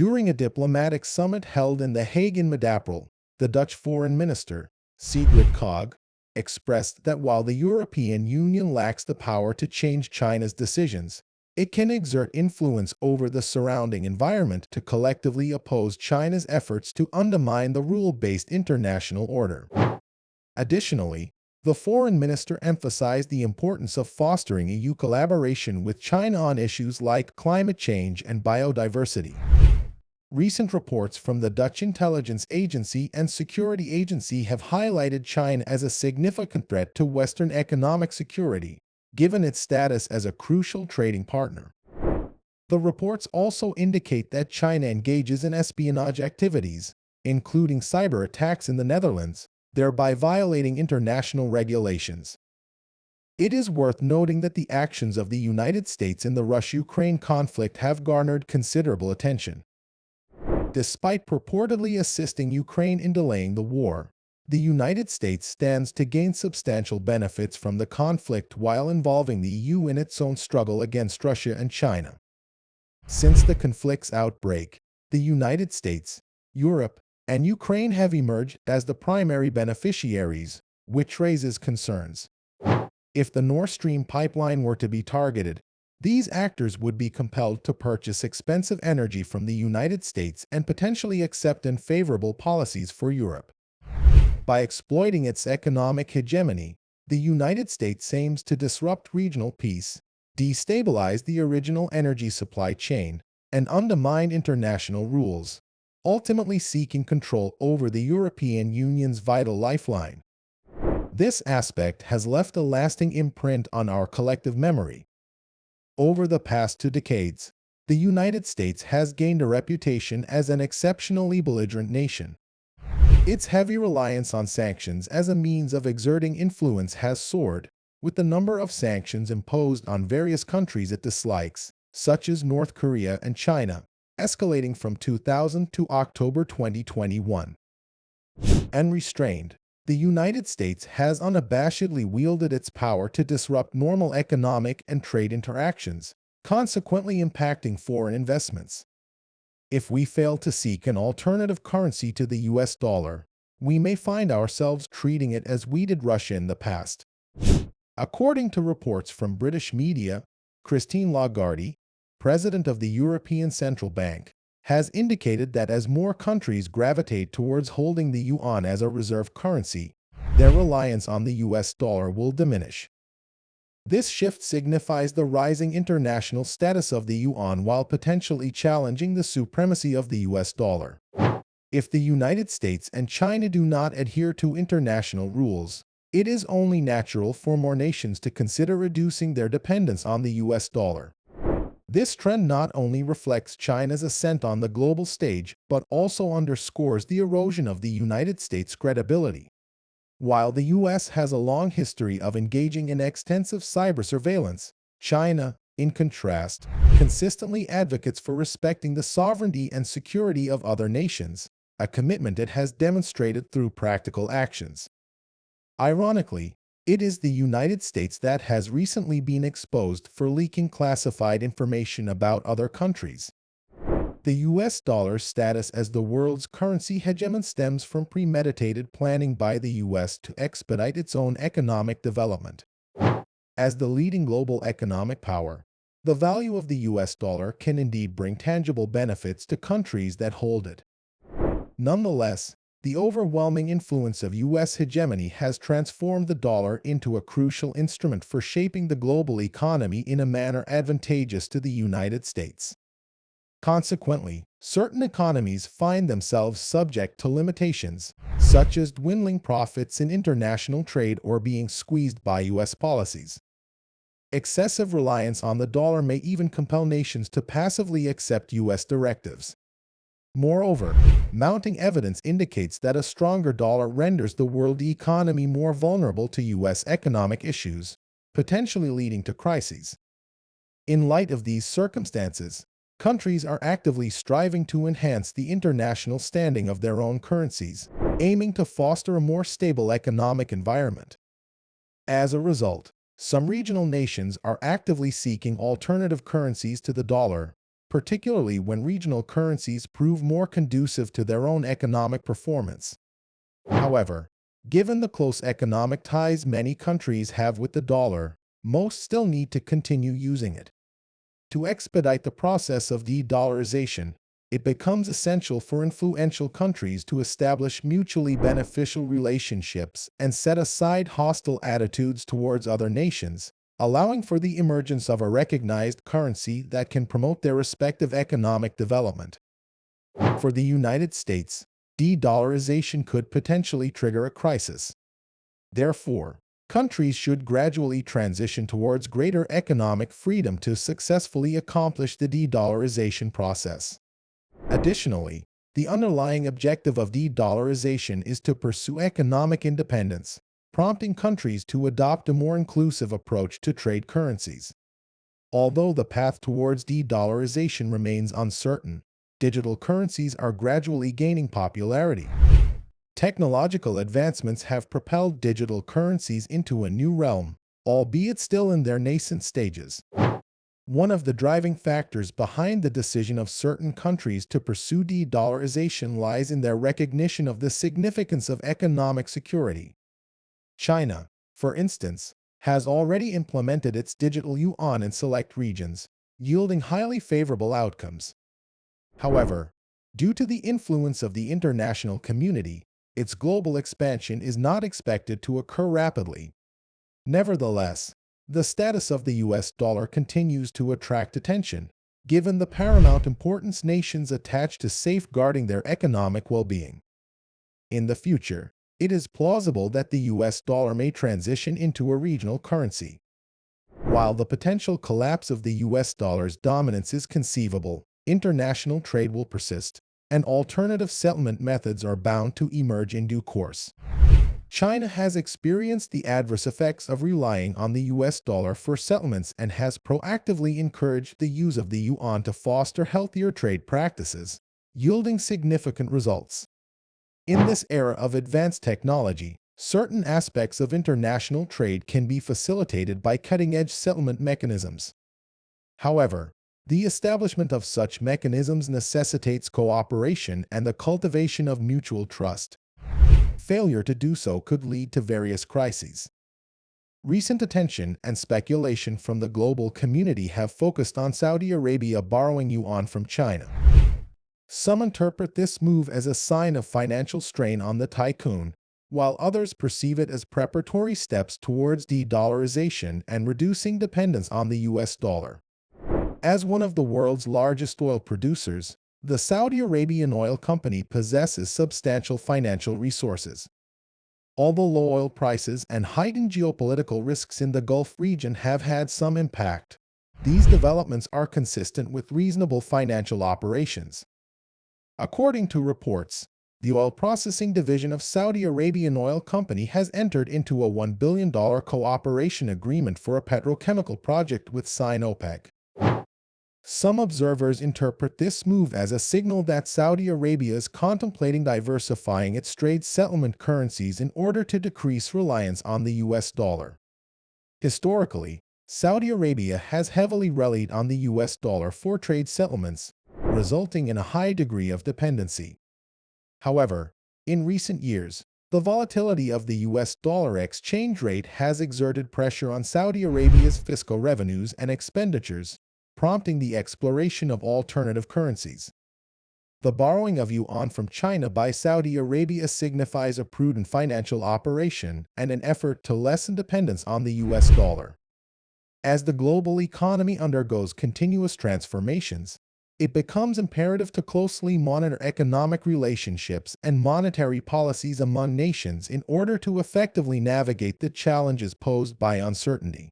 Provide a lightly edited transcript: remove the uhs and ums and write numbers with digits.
During a diplomatic summit held in The Hague in mid-April, the Dutch Foreign Minister, Sigrid Kaag, expressed that while the European Union lacks the power to change China's decisions, it can exert influence over the surrounding environment to collectively oppose China's efforts to undermine the rule-based international order. Additionally, the foreign minister emphasized the importance of fostering EU collaboration with China on issues like climate change and biodiversity. Recent reports from the Dutch intelligence agency and security agency have highlighted China as a significant threat to Western economic security, given its status as a crucial trading partner. The reports also indicate that China engages in espionage activities, including cyber attacks in the Netherlands, thereby violating international regulations. It is worth noting that the actions of the United States in the Russia-Ukraine conflict have garnered considerable attention. Despite purportedly assisting Ukraine in delaying the war, the United States stands to gain substantial benefits from the conflict while involving the EU in its own struggle against Russia and China. Since the conflict's outbreak, the United States, Europe, and Ukraine have emerged as the primary beneficiaries, which raises concerns. If the Nord Stream pipeline were to be targeted, these actors would be compelled to purchase expensive energy from the United States and potentially accept unfavorable policies for Europe. By exploiting its economic hegemony, the United States aims to disrupt regional peace, destabilize the original energy supply chain, and undermine international rules, ultimately seeking control over the European Union's vital lifeline. This aspect has left a lasting imprint on our collective memory. Over the past 2 decades, the United States has gained a reputation as an exceptionally belligerent nation. Its heavy reliance on sanctions as a means of exerting influence has soared, with the number of sanctions imposed on various countries it dislikes, such as North Korea and China, escalating from 2000 to October 2021. Unrestrained, the United States has unabashedly wielded its power to disrupt normal economic and trade interactions, consequently impacting foreign investments. If we fail to seek an alternative currency to the US dollar, we may find ourselves treating it as we did Russia in the past. According to reports from British media, Christine Lagarde, president of the European Central Bank, has indicated that as more countries gravitate towards holding the yuan as a reserve currency, their reliance on the US dollar will diminish. This shift signifies the rising international status of the yuan while potentially challenging the supremacy of the US dollar. If the United States and China do not adhere to international rules, it is only natural for more nations to consider reducing their dependence on the US dollar. This trend not only reflects China's ascent on the global stage, but also underscores the erosion of the United States' credibility. While the US has a long history of engaging in extensive cyber surveillance, China, in contrast, consistently advocates for respecting the sovereignty and security of other nations, a commitment it has demonstrated through practical actions. Ironically, it is the United States that has recently been exposed for leaking classified information about other countries. The US dollar's status as the world's currency hegemon stems from premeditated planning by the US to expedite its own economic development. As the leading global economic power, the value of the US dollar can indeed bring tangible benefits to countries that hold it. Nonetheless, the overwhelming influence of US hegemony has transformed the dollar into a crucial instrument for shaping the global economy in a manner advantageous to the United States. Consequently, certain economies find themselves subject to limitations, such as dwindling profits in international trade or being squeezed by US policies. Excessive reliance on the dollar may even compel nations to passively accept US directives. Moreover, mounting evidence indicates that a stronger dollar renders the world economy more vulnerable to US economic issues, potentially leading to crises. In light of these circumstances, countries are actively striving to enhance the international standing of their own currencies, aiming to foster a more stable economic environment. As a result, some regional nations are actively seeking alternative currencies to the dollar, particularly when regional currencies prove more conducive to their own economic performance. However, given the close economic ties many countries have with the dollar, most still need to continue using it. To expedite the process of de-dollarization, it becomes essential for influential countries to establish mutually beneficial relationships and set aside hostile attitudes towards other nations, allowing for the emergence of a recognized currency that can promote their respective economic development. For the United States, de-dollarization could potentially trigger a crisis. Therefore, countries should gradually transition towards greater economic freedom to successfully accomplish the de-dollarization process. Additionally, the underlying objective of de-dollarization is to pursue economic independence, prompting countries to adopt a more inclusive approach to trade currencies. Although the path towards de-dollarization remains uncertain, digital currencies are gradually gaining popularity. Technological advancements have propelled digital currencies into a new realm, albeit still in their nascent stages. One of the driving factors behind the decision of certain countries to pursue de-dollarization lies in their recognition of the significance of economic security. China, for instance, has already implemented its digital yuan in select regions, yielding highly favorable outcomes. However, due to the influence of the international community, its global expansion is not expected to occur rapidly. Nevertheless, the status of the US dollar continues to attract attention, given the paramount importance nations attach to safeguarding their economic well-being. In the future, it is plausible that the US dollar may transition into a regional currency. While the potential collapse of the US dollar's dominance is conceivable, international trade will persist, and alternative settlement methods are bound to emerge in due course. China has experienced the adverse effects of relying on the US dollar for settlements and has proactively encouraged the use of the yuan to foster healthier trade practices, yielding significant results. In this era of advanced technology, certain aspects of international trade can be facilitated by cutting-edge settlement mechanisms. However, the establishment of such mechanisms necessitates cooperation and the cultivation of mutual trust. Failure to do so could lead to various crises. Recent attention and speculation from the global community have focused on Saudi Arabia borrowing yuan from China. Some interpret this move as a sign of financial strain on the tycoon, while others perceive it as preparatory steps towards de-dollarization and reducing dependence on the US dollar. As one of the world's largest oil producers, the Saudi Arabian Oil Company possesses substantial financial resources. Although low oil prices and heightened geopolitical risks in the Gulf region have had some impact, these developments are consistent with reasonable financial operations. According to reports, the oil processing division of Saudi Arabian Oil Company has entered into a $1 billion cooperation agreement for a petrochemical project with Sinopec. Some observers interpret this move as a signal that Saudi Arabia is contemplating diversifying its trade settlement currencies in order to decrease reliance on the US dollar. Historically, Saudi Arabia has heavily relied on the US dollar for trade settlements, resulting in a high degree of dependency. However, in recent years, the volatility of the US dollar exchange rate has exerted pressure on Saudi Arabia's fiscal revenues and expenditures, prompting the exploration of alternative currencies. The borrowing of yuan from China by Saudi Arabia signifies a prudent financial operation and an effort to lessen dependence on the US dollar. As the global economy undergoes continuous transformations, it becomes imperative to closely monitor economic relationships and monetary policies among nations in order to effectively navigate the challenges posed by uncertainty.